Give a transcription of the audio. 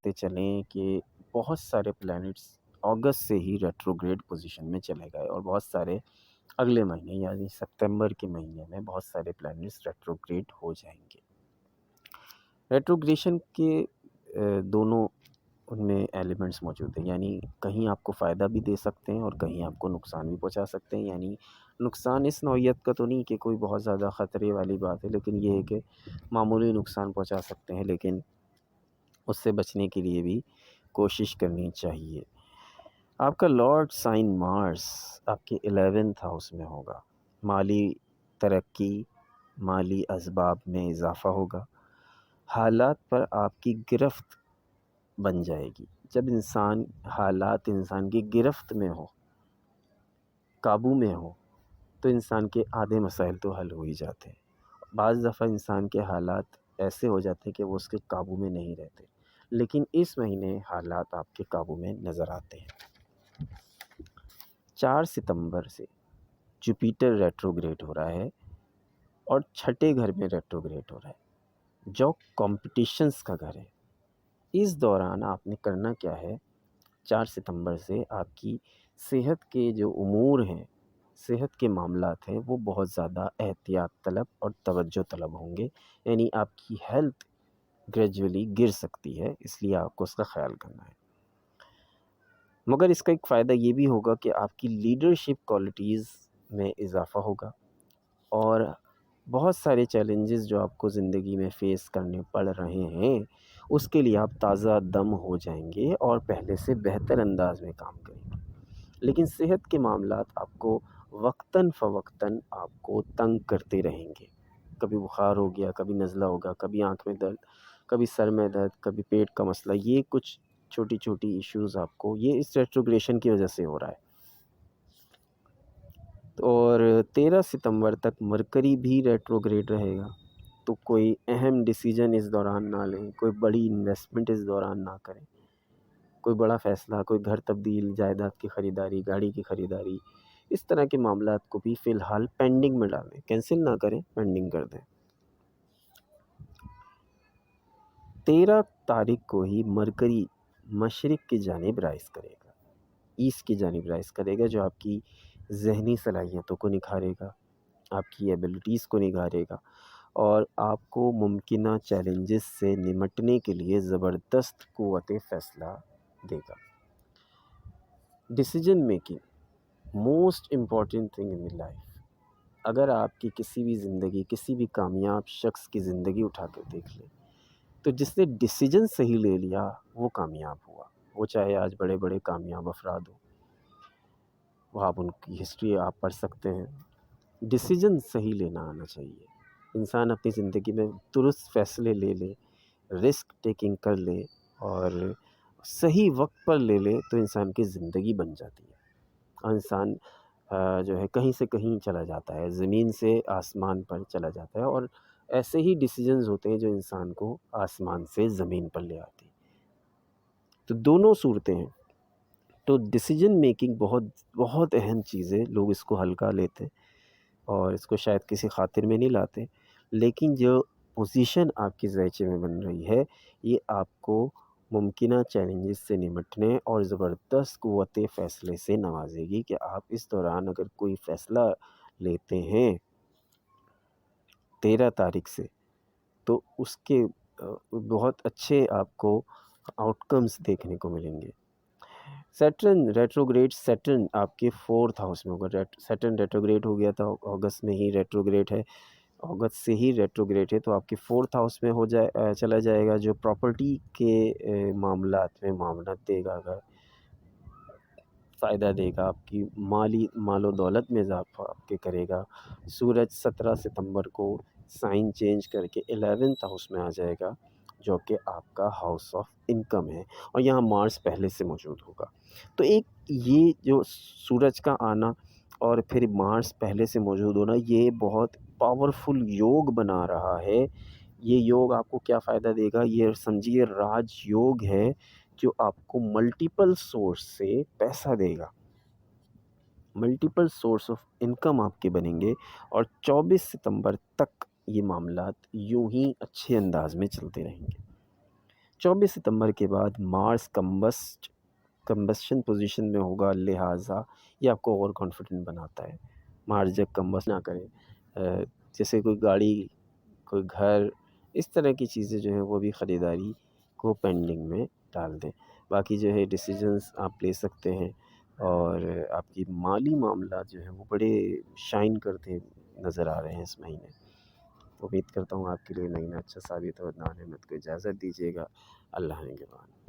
دیکھتے چلیں کہ بہت سارے پلینٹس اگست سے ہی ریٹروگریڈ پوزیشن میں چلے گئے، اور بہت سارے اگلے مہینے یعنی ستمبر کے مہینے میں بہت سارے پلینٹس ریٹروگریڈ ہو جائیں گے۔ ریٹروگریشن کے دونوں ان میں ایلیمنٹس موجود ہیں، یعنی کہیں آپ کو فائدہ بھی دے سکتے ہیں اور کہیں آپ کو نقصان بھی پہنچا سکتے ہیں۔ یعنی نقصان اس نوعیت کا تو نہیں کہ کوئی بہت زیادہ خطرے والی بات ہے، لیکن یہ ہے کہ معمولی نقصان پہنچا سکتے ہیں، لیکن اس سے بچنے کے لیے بھی کوشش کرنی چاہیے۔ آپ کا لارڈ سائن مارس آپ کے 11th ہاؤس میں ہوگا۔ مالی ترقی، مالی اسباب میں اضافہ ہوگا، حالات پر آپ کی گرفت بن جائے گی۔ جب حالات انسان کی گرفت میں ہو، قابو میں ہو، تو انسان کے آدھے مسائل تو حل ہو ہی جاتے ہیں۔ بعض دفعہ انسان کے حالات ایسے ہو جاتے ہیں کہ وہ اس کے قابو میں نہیں رہتے، لیکن اس مہینے حالات آپ کے قابو میں نظر آتے ہیں۔ 4 ستمبر سے جوپیٹر ریٹروگریڈ ہو رہا ہے اور چھٹے گھر میں ریٹروگریڈ ہو رہا ہے جو کمپٹیشنز کا گھر ہے۔ اس دوران آپ نے کرنا کیا ہے، 4 ستمبر سے آپ کی صحت کے جو امور ہیں، صحت کے معاملات ہیں، وہ بہت زیادہ احتیاط طلب اور توجہ طلب ہوں گے۔ یعنی آپ کی ہیلتھ گریجولی گر سکتی ہے، اس لیے آپ کو اس کا خیال کرنا ہے۔ مگر اس کا ایک فائدہ یہ بھی ہوگا کہ آپ کی لیڈرشپ کوالٹیز میں اضافہ ہوگا، اور بہت سارے چیلنجز جو آپ کو زندگی میں فیس کرنے پڑ رہے ہیں اس کے لیے آپ تازہ دم ہو جائیں گے اور پہلے سے بہتر انداز میں کام کریں گے۔ لیکن صحت کے معاملات آپ کو وقتاً فوقتاً آپ کو تنگ کرتے رہیں گے۔ کبھی بخار ہو گیا، کبھی نزلہ ہوگا، کبھی آنکھ میں درد، کبھی سر میں درد، کبھی پیٹ کا مسئلہ، یہ کچھ چھوٹی چھوٹی ایشوز آپ کو یہ اس ریٹروگریشن کی وجہ سے ہو رہا ہے۔ اور 13 ستمبر تک مرکری بھی ریٹروگریڈ رہے گا، تو کوئی اہم ڈیسیجن اس دوران نہ لیں، کوئی بڑی انویسٹمنٹ اس دوران نہ کریں، کوئی بڑا فیصلہ، کوئی گھر تبدیل، جائیداد کی خریداری، گاڑی کی خریداری، اس طرح کے معاملات کو بھی فی الحال پینڈنگ میں ڈالیں، کینسل نہ کریں، پینڈنگ کر دیں۔ 13 تاریخ کو ہی مرکری مشرق کی جانب رائز کرے گا، ایسٹ کی جانب رائز کرے گا، جو آپ کی ذہنی صلاحیتوں کو نکھارے گا، آپ کی ایبلٹیز کو نکھارے گا، اور آپ کو ممکنہ چیلنجز سے نمٹنے کے لیے زبردست قوت فیصلہ دے گا۔ Decision making most important thing in life. اگر آپ کی کسی بھی زندگی، کسی بھی کامیاب شخص کی زندگی اٹھا کر دیکھ لیں، تو جس نے ڈیسیجن صحیح لے لیا وہ کامیاب ہوا، وہ چاہے آج بڑے بڑے کامیاب افراد ہوں، وہ آپ ان کی ہسٹری آپ پڑھ سکتے ہیں۔ ڈیسیجن صحیح لینا آنا چاہیے، انسان اپنی زندگی میں درست فیصلے لے لے، رسک ٹیکنگ کر لے اور صحیح وقت پر لے لے، تو انسان کی زندگی بن جاتی ہے، اور انسان جو ہے کہیں سے کہیں چلا جاتا ہے، زمین سے آسمان پر چلا جاتا ہے، اور ایسے ہی ڈیسیجنز ہوتے ہیں جو انسان کو آسمان سے زمین پر لے آتے ہیں۔ تو دونوں صورتیں ہیں، تو ڈیسیجن میکنگ بہت بہت اہم چیز ہے۔ لوگ اس کو ہلکا لیتے اور اس کو شاید کسی خاطر میں نہیں لاتے، لیکن جو پوزیشن آپ کی ذائچے میں بن رہی ہے، یہ آپ کو ممکنہ چیلنجز سے نمٹنے اور زبردست قوت فیصلے سے نوازے گی کہ آپ اس دوران اگر کوئی فیصلہ لیتے ہیں 13 تاریخ سے، تو اس کے بہت اچھے آپ کو آؤٹ کمز دیکھنے کو ملیں گے۔ سیٹرن ریٹروگریڈ، سیٹرن آپ کے 4th ہاؤس میں ہوگا۔ سیٹرن ریٹروگریڈ ہو گیا تھا اگست میں ہی، ریٹروگریڈ ہے، اگست سے ہی ریٹروگریڈ ہے، تو آپ کے 4th ہاؤس میں چلا جائے گا، جو پراپرٹی کے معاملات میں معاونت دے گا، اگر فائدہ دے گا، آپ کی مال و دولت میں اضافہ آپ کے کرے گا۔ سورج 17 ستمبر کو سائن چینج کر کے 11th ہاؤس میں آ جائے گا، جو کہ آپ کا ہاؤس آف انکم ہے، اور یہاں مارس پہلے سے موجود ہوگا۔ تو ایک یہ جو سورج کا آنا اور پھر مارس پہلے سے موجود ہونا، یہ بہت پاورفل یوگ بنا رہا ہے۔ یہ یوگ آپ کو کیا فائدہ دے گا، یہ سمجھیے راج یوگ ہے، جو آپ کو ملٹیپل سورس سے پیسہ دے گا، ملٹیپل سورس آف انکم آپ کے بنیں گے، اور 24 ستمبر تک یہ معاملات یوں ہی اچھے انداز میں چلتے رہیں گے۔ 24 ستمبر کے بعد مارس کمبسشن پوزیشن میں ہوگا، لہٰذا یہ آپ کو اور کانفیڈنٹ بناتا ہے۔ مارس جب کمبس نہ کرے، جیسے کوئی گاڑی، کوئی گھر، اس طرح کی چیزیں جو ہیں وہ بھی خریداری کو پینڈنگ میں ڈال دیں۔ باقی جو ہے ڈیسیجنز آپ لے سکتے ہیں، اور آپ کی مالی معاملات جو ہیں وہ بڑے شائن کرتے نظر آ رہے ہیں اس مہینے۔ امید کرتا ہوں آپ کے لیے مہینہ اچھا ثابت ہو۔ نان احمد کو اجازت دیجیے گا۔ اللہ نگہبان۔